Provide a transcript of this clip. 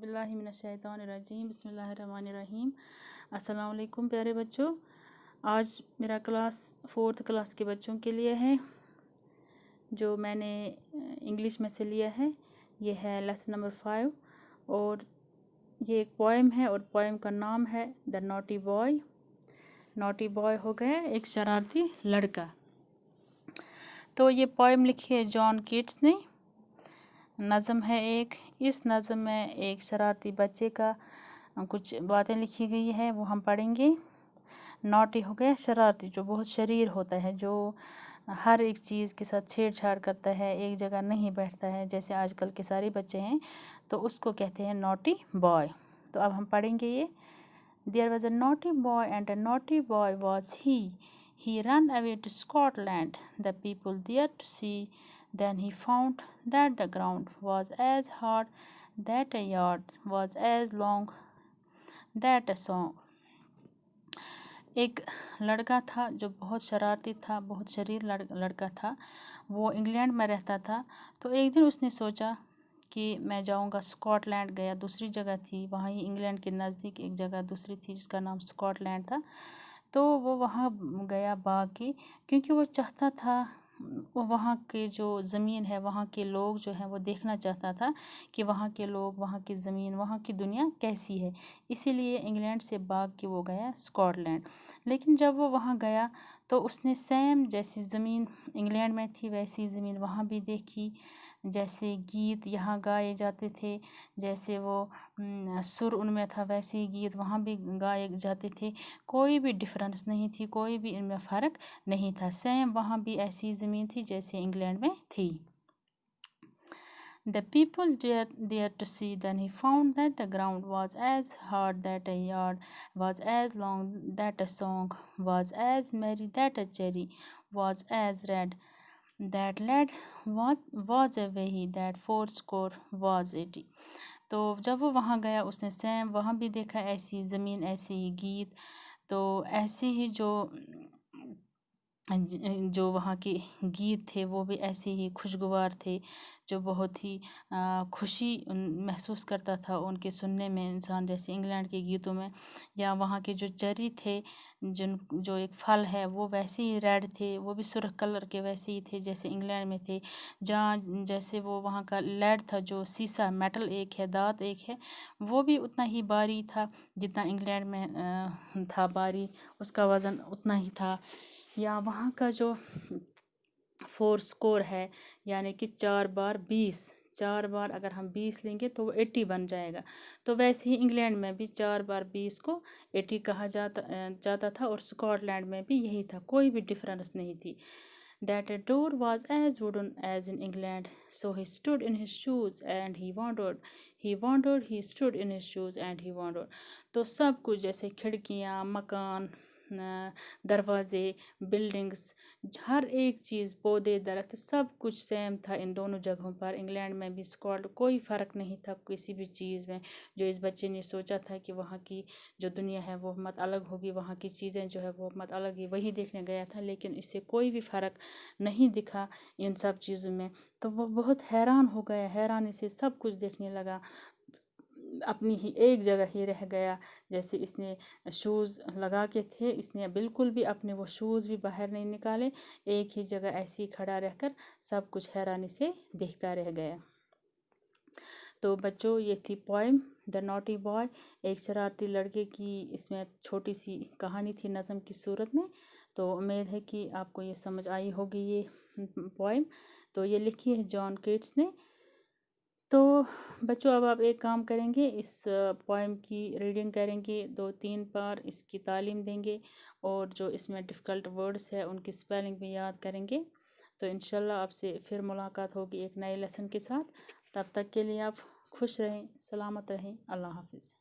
باللہ من الشیطان الرجیم بسم اللہ الرحمن الرحیم۔ السلام علیکم پیارے بچوں، آج میرا کلاس 4th کلاس کے بچوں کے لیے ہے جو میں نے انگلش میں سے لیا ہے۔ یہ ہے لیسن نمبر 5 اور یہ ایک پوئم ہے اور پوئم کا نام ہے دا نوٹی بوائے۔ نوٹی بوائے ہو گیا ایک شرارتی لڑکا۔ تو یہ پوئم لکھی ہے جان کیٹس نے، نظم ہے ایک۔ اس نظم میں ایک شرارتی بچے کا کچھ باتیں لکھی گئی ہے، وہ ہم پڑھیں گے۔ نوٹی ہو گیا شرارتی، جو بہت شریر ہوتا ہے، جو ہر ایک چیز کے ساتھ چھیڑ چھاڑ کرتا ہے، ایک جگہ نہیں بیٹھتا ہے، جیسے آج کل کے سارے بچے ہیں، تو اس کو کہتے ہیں نوٹی بوائے۔ تو اب ہم پڑھیں گے یہ۔ There was a naughty boy and a naughty boy was he. He ran away to Scotland, the people there to see. Then he found that the ground was as hard that a yard was as long that a song. ایک لڑکا تھا جو بہت شرارتی تھا، بہت شریر لڑکا تھا، وہ انگلینڈ میں رہتا تھا۔ تو ایک دن اس نے سوچا کہ میں جاؤں گا اسکاٹ لینڈ، گیا دوسری جگہ تھی، وہاں ہی انگلینڈ کے نزدیک ایک جگہ دوسری تھی جس کا نام اسکاٹ لینڈ تھا۔ تو وہ وہاں گیا باغ کی، کیونکہ وہ چاہتا تھا، وہ وہاں کے جو زمین ہے، وہاں کے لوگ جو ہیں، وہ دیکھنا چاہتا تھا کہ وہاں کے لوگ، وہاں کی زمین، وہاں کی دنیا کیسی ہے۔ اسی لیے انگلینڈ سے بھاگ کے وہ گیا اسکاٹ لینڈ۔ لیکن جب وہ وہاں گیا تو اس نے سیم جیسی زمین انگلینڈ میں تھی ویسی زمین وہاں بھی دیکھی، جیسے گیت یہاں گائے جاتے تھے، جیسے وہ سر ان میں تھا ویسے ہی گیت وہاں بھی گائے جاتے تھے۔ کوئی بھی ڈفرینس نہیں تھی، کوئی بھی ان میں فرق نہیں تھا، سیم وہاں بھی ایسی زمین تھی جیسے انگلینڈ میں تھی۔ The people there to see. Then he found that the ground was as hard that a yard was as long that a song was as merry that a cherry was as red that lad was a way that 80 was 80. تو جب وہ وہاں گیا اس نے same وہاں بھی دیکھا ایسی زمین، ایسے ہی گیت، تو ایسے ہی جو وہاں کے گیت تھے وہ بھی ایسے ہی خوشگوار تھے، جو بہت ہی خوشی محسوس کرتا تھا ان کے سننے میں انسان، جیسے انگلینڈ کے گیتوں میں۔ یا وہاں کے جو چری تھے، جو ایک پھل ہے، وہ ویسے ہی ریڈ تھے، وہ بھی سرخ کلر کے ویسے ہی تھے جیسے انگلینڈ میں تھے۔ جہاں جیسے وہ وہاں کا لیڈ تھا، جو سیسا میٹل ایک ہے، دانت ایک ہے، وہ بھی اتنا ہی بھاری تھا جتنا انگلینڈ میں تھا بھاری، اس کا وزن اتنا ہی تھا۔ یا وہاں کا جو 80 ہے، یعنی کہ 4 بار 20، 4 بار اگر ہم 20 لیں گے تو وہ 80 بن جائے گا۔ تو ویسے ہی انگلینڈ میں بھی 4 بار 20 کو 80 کہا جاتا تھا، اور اسکاٹ لینڈ میں بھی یہی تھا، کوئی بھی ڈفرینس نہیں تھی۔ That a door was as wooden as in England, so he stood in his shoes and he wondered, he stood in his shoes and he wondered. تو سب کچھ جیسے کھڑکیاں، مکان، دروازے، بلڈنگز، ہر ایک چیز، پودے، درخت، سب کچھ سیم تھا ان دونوں جگہوں پر، انگلینڈ میں بھی اسکاٹ، کوئی فرق نہیں تھا کسی بھی چیز میں۔ جو اس بچے نے سوچا تھا کہ وہاں کی جو دنیا ہے وہ مت الگ ہوگی، وہاں کی چیزیں جو ہے وہ مت الگ ہی، وہی دیکھنے گیا تھا، لیکن اس سے کوئی بھی فرق نہیں دکھا ان سب چیزوں میں۔ تو وہ بہت حیران ہو گیا، حیرانی سے سب کچھ دیکھنے لگا، اپنی ہی ایک جگہ ہی رہ گیا۔ جیسے اس نے شوز لگا کے تھے، اس نے بالکل بھی اپنے وہ شوز بھی باہر نہیں نکالے، ایک ہی جگہ ایسے ہی کھڑا رہ کر سب کچھ حیرانی سے دیکھتا رہ گیا۔ تو بچوں، یہ تھی پوئم دا نوٹی بوائے، ایک شرارتی لڑکے کی اس میں چھوٹی سی کہانی تھی نظم کی صورت میں۔ تو امید ہے کہ آپ کو یہ سمجھ آئی ہوگی یہ پوئم۔ تو یہ لکھی ہے جان کیٹس نے۔ تو بچوں، اب آپ ایک کام کریں گے، اس پوئم کی ریڈنگ کریں گے 2-3 بار، اس کی تعلیم دیں گے، اور جو اس میں ڈفیکلٹ ورڈز ہے ان کی سپیلنگ بھی یاد کریں گے۔ تو انشاءاللہ آپ سے پھر ملاقات ہوگی ایک نئے لیسن کے ساتھ۔ تب تک کے لیے آپ خوش رہیں، سلامت رہیں، اللہ حافظ۔